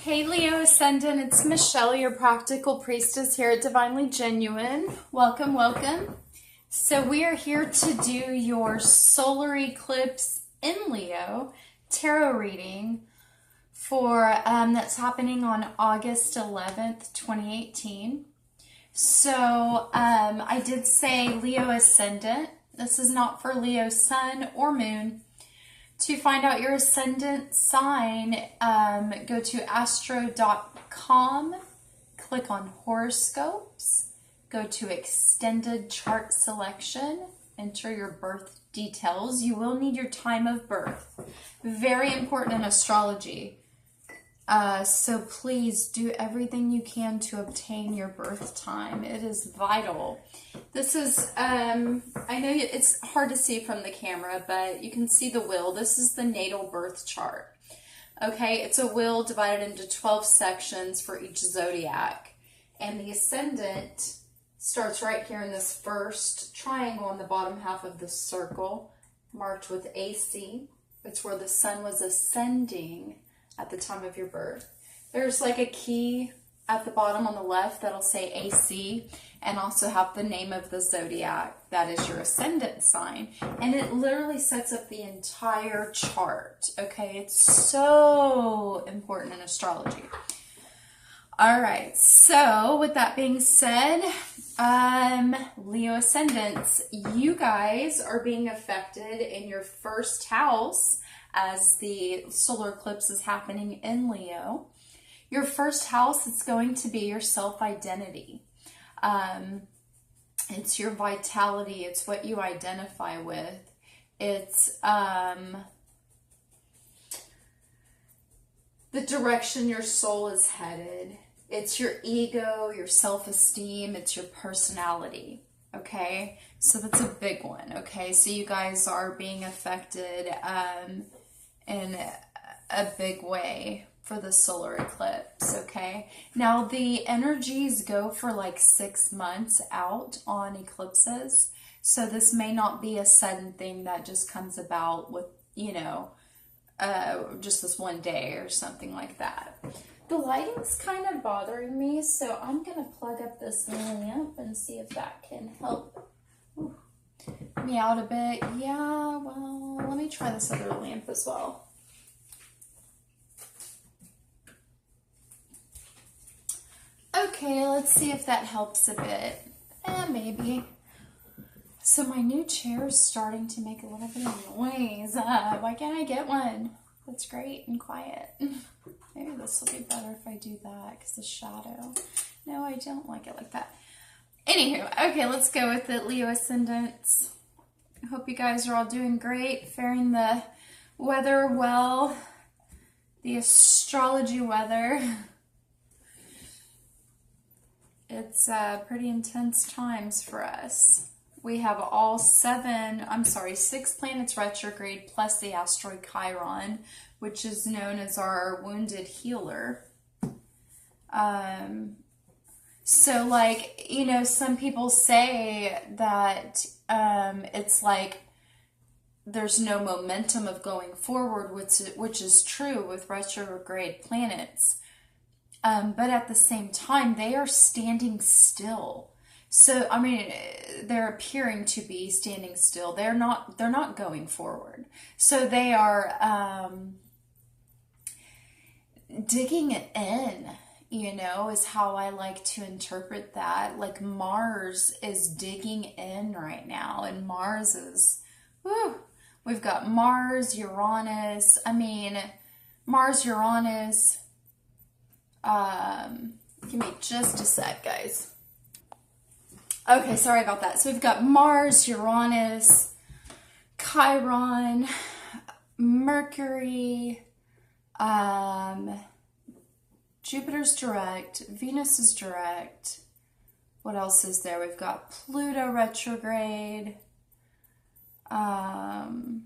Hey Leo Ascendant, it's Michelle, your practical priestess here at Divinely Genuine. Welcome, welcome. So we are here to do your solar eclipse in Leo tarot reading for that's happening on August 11th, 2018. So I did say Leo Ascendant. This is not for Leo Sun or Moon. To find out your ascendant sign, go to astro.com, click on horoscopes, go to extended chart selection, enter your birth details. You will need your time of birth. Very important in astrology. So please do everything you can to obtain your birth time. It is vital. This is, I know it's hard to see from the camera, but you can see the wheel. This is the natal birth chart. Okay, it's a wheel divided into 12 sections for each zodiac. And the ascendant starts right here in this first triangle on the bottom half of the circle, marked with AC. It's where the sun was ascending at the time of your birth. There's like a key at the bottom on the left that'll say AC and also have the name of the zodiac. That is your ascendant sign. And it literally sets up the entire chart. Okay, it's so important in astrology. All right, so with that being said, Leo ascendants, you guys are being affected in your first house as the solar eclipse is happening in Leo. Your first house is going to be your self-identity. It's your vitality. It's what you identify with. It's the direction your soul is headed. It's your ego, your self-esteem. It's your personality. Okay, so that's a big one. Okay, so you guys are being affected in a big way for the solar eclipse. Okay, now the energies go for like 6 months out on eclipses, so this may not be a sudden thing that just comes about with, you know, just this one day or something like that. The lighting's kind of bothering me, so I'm gonna plug up this lamp and see if that can help me out a bit. Yeah, well, let me try this other lamp as well. Okay, let's see if that helps a bit. Maybe. So my new chair is starting to make a little bit of noise. Why can't I get one that's great and quiet? Maybe this will be better if I do that because the shadow. No, I don't like it like that. Anywho, okay, let's go with it, Leo Ascendants. I hope you guys are all doing great, faring the weather well, the astrology weather. It's pretty intense times for us. We have all 6 planets retrograde plus the asteroid Chiron, which is known as our wounded healer. So like, you know, some people say that it's like there's no momentum of going forward, which is true with retrograde planets. But at the same time, they are standing still. So, I mean, they're appearing to be standing still. They're not going forward. So they are digging it in, you know, is how I like to interpret that. Like Mars is digging in right now, and Mars is, whew, we've got Mars, Uranus. I mean, Mars, Uranus. Give me just a sec, guys. Okay, sorry about that. So we've got Mars, Uranus, Chiron, Mercury, Jupiter's direct, Venus is direct. What else is there? We've got Pluto retrograde, and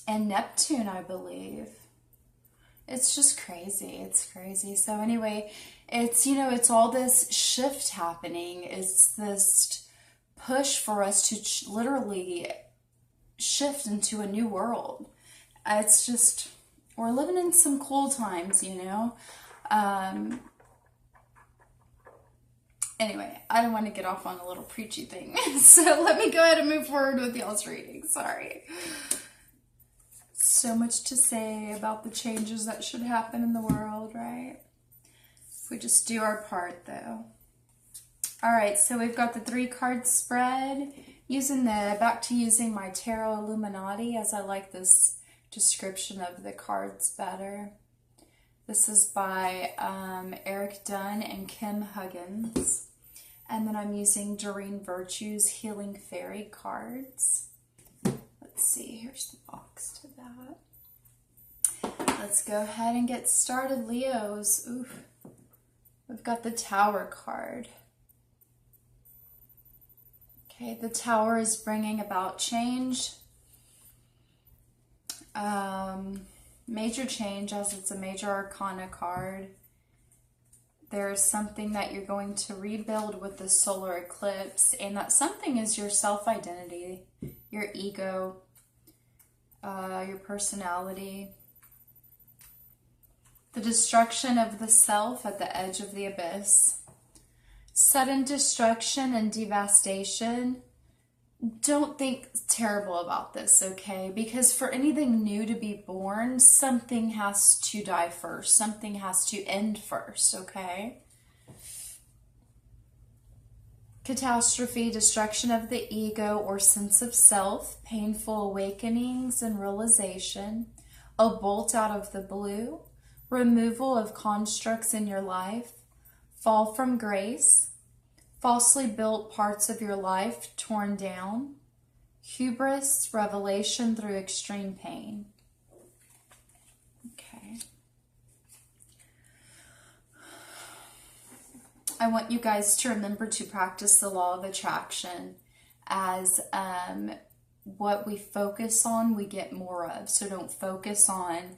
Neptune, I believe. It's just crazy. It's crazy. So anyway, it's, you know, it's all this shift happening. It's this push for us to literally shift into a new world. It's just, We're living in some cool times, you know. Anyway, I don't want to get off on a little preachy thing. So let me go ahead and move forward with y'all's reading. Sorry. So much to say about the changes that should happen in the world, right? If we just do our part, though. All right, so we've got the 3-card spread. Back to using my Tarot Illuminati, as I like this description of the cards better. This is by Eric Dunn and Kim Huggins. And then I'm using Doreen Virtue's Healing Fairy cards. Let's see, here's the box to that. Let's go ahead and get started, Leos. Oof. We've got the Tower card. Okay, the Tower is bringing about change. Major change, as it's a major arcana card. There's something that you're going to rebuild with the solar eclipse, and that something is your self-identity, your ego, your personality. The destruction of the self at the edge of the abyss. Sudden destruction and devastation. Don't think terrible about this, okay? Because for anything new to be born, something has to die first. Something has to end first, okay? Catastrophe, destruction of the ego or sense of self, painful awakenings and realization, a bolt out of the blue, removal of constructs in your life, fall from grace, falsely built parts of your life torn down, hubris, revelation through extreme pain. Okay. I want you guys to remember to practice the law of attraction, as what we focus on, we get more of. So don't focus on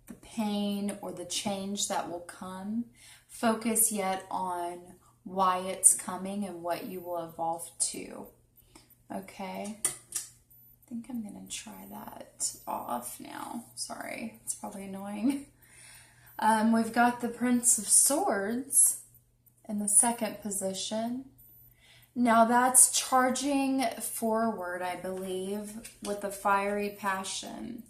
the pain or the change that will come. Focus yet on why it's coming and what you will evolve to. Okay? I think I'm going to try that off now. Sorry, it's probably annoying. We've got the Prince of Swords in the 2nd position. Now that's charging forward, I believe, with a fiery passion.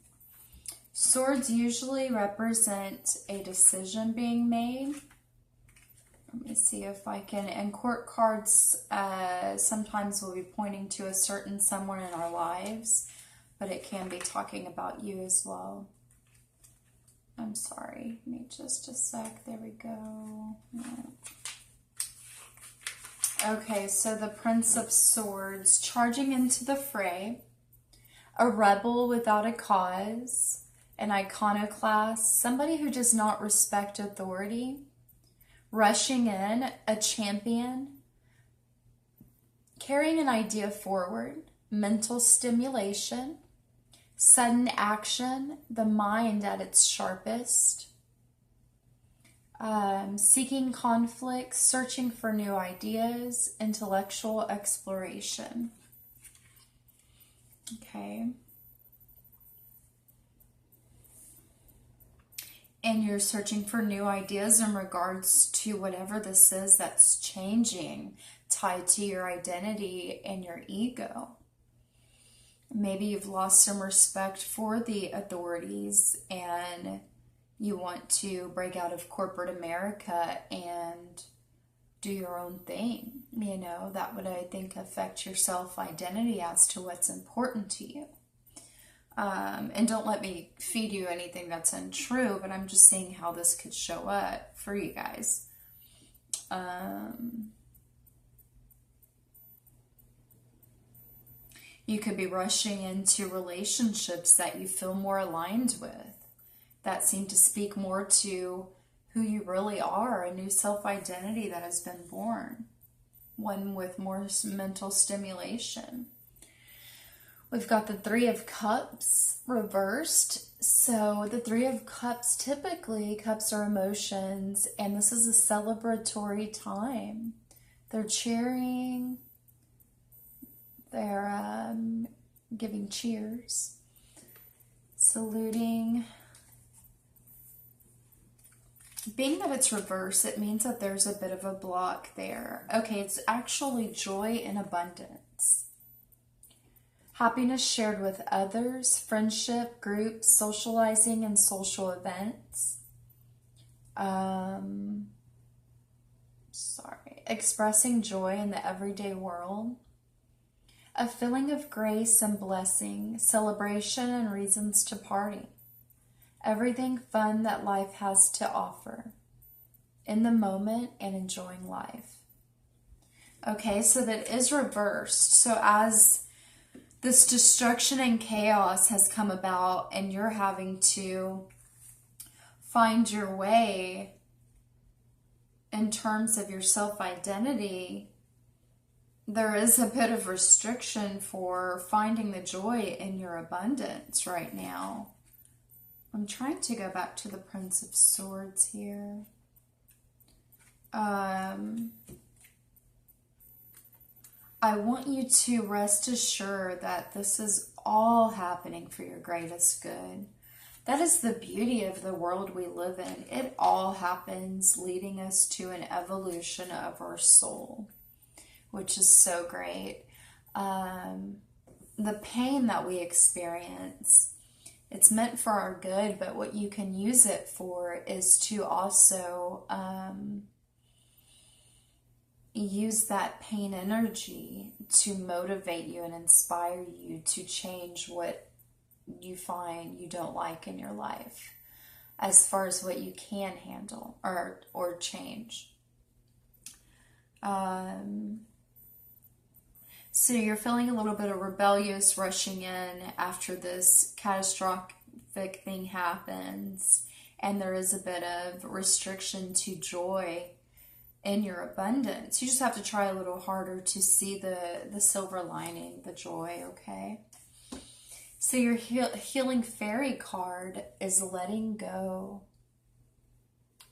Swords usually represent a decision being made. Let me see if I can, and court cards sometimes will be pointing to a certain someone in our lives, but it can be talking about you as well. I'm sorry, give me just a sec, there we go. No. Okay, so the Prince of Swords, charging into the fray, a rebel without a cause, an iconoclast, somebody who does not respect authority, rushing in, a champion, carrying an idea forward, mental stimulation, sudden action, the mind at its sharpest, seeking conflict, searching for new ideas, intellectual exploration. Okay. And you're searching for new ideas in regards to whatever this is that's changing, tied to your identity and your ego. Maybe you've lost some respect for the authorities and you want to break out of corporate America and do your own thing. You know, that would, I think, affect your self-identity as to what's important to you. And don't let me feed you anything that's untrue, but I'm just seeing how this could show up for you guys. You could be rushing into relationships that you feel more aligned with, that seem to speak more to who you really are, a new self-identity that has been born, one with more mental stimulation. We've got the Three of Cups reversed. So the Three of Cups, typically cups are emotions, and this is a celebratory time. They're cheering, they're giving cheers, saluting, being that it's reversed, it means that there's a bit of a block there. Okay, it's actually joy and abundance. Happiness shared with others, friendship, groups, socializing, and social events. Expressing joy in the everyday world. A feeling of grace and blessing, celebration and reasons to party. Everything fun that life has to offer. In the moment and enjoying life. Okay, so that is reversed. So as this destruction and chaos has come about and you're having to find your way in terms of your self-identity, there is a bit of restriction for finding the joy in your abundance right now. I'm trying to go back to the Prince of Swords here. I want you to rest assured that this is all happening for your greatest good. That is the beauty of the world we live in. It all happens leading us to an evolution of our soul, which is so great. The pain that we experience, it's meant for our good, but what you can use it for is to also use that pain energy to motivate you and inspire you to change what you find you don't like in your life, as far as what you can handle or change. So you're feeling a little bit of rebellious rushing in after this catastrophic thing happens, and there is a bit of restriction to joy in your abundance. You just have to try a little harder to see the silver lining, the joy, okay? So your healing fairy card is letting go.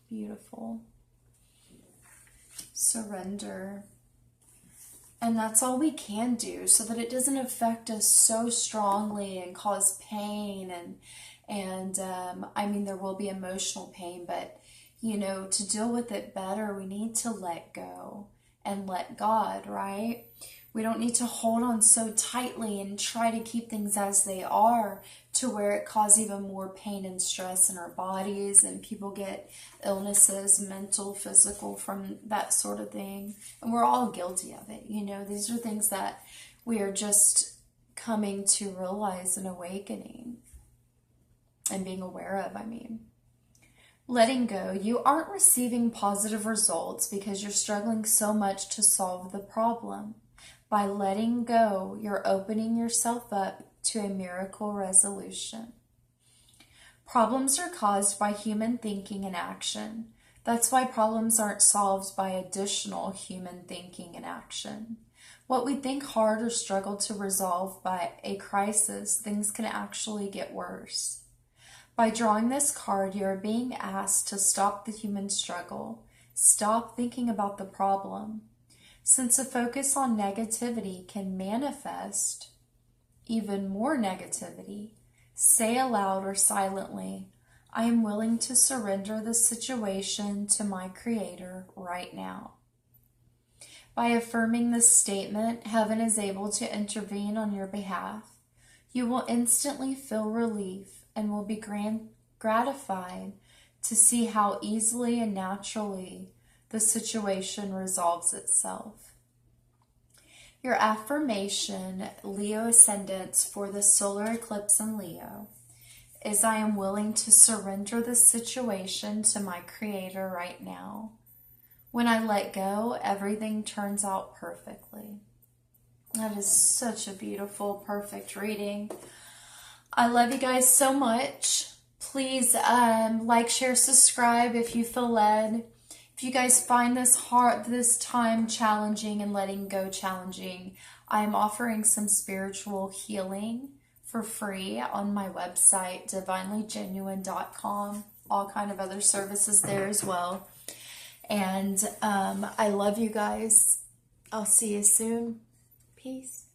Beautiful. Surrender. And that's all we can do so that it doesn't affect us so strongly and cause pain. And I mean, there will be emotional pain, but, you know, to deal with it better, we need to let go and let God, right? We don't need to hold on so tightly and try to keep things as they are to where it causes even more pain and stress in our bodies, and people get illnesses, mental, physical, from that sort of thing. And we're all guilty of it. You know, these are things that we are just coming to realize and awakening and being aware of, I mean. Letting go. You aren't receiving positive results because you're struggling so much to solve the problem. By letting go, you're opening yourself up to a miracle resolution. Problems are caused by human thinking and action. That's why problems aren't solved by additional human thinking and action. What we think hard or struggle to resolve by a crisis, things can actually get worse. By drawing this card, you are being asked to stop the human struggle. Stop thinking about the problem. Since a focus on negativity can manifest even more negativity, say aloud or silently, I am willing to surrender the situation to my Creator right now. By affirming this statement, heaven is able to intervene on your behalf. You will instantly feel relief and will be gratified to see how easily and naturally the situation resolves itself. Your affirmation, Leo Ascendants, for the solar eclipse in Leo is I am willing to surrender the situation to my Creator right now. When I let go, everything turns out perfectly. That is such a beautiful, perfect reading. I love you guys so much. Please like, share, subscribe if you feel led. If you guys find this time challenging and letting go challenging, I am offering some spiritual healing for free on my website, divinelygenuine.com. All kind of other services there as well. And I love you guys. I'll see you soon. Peace.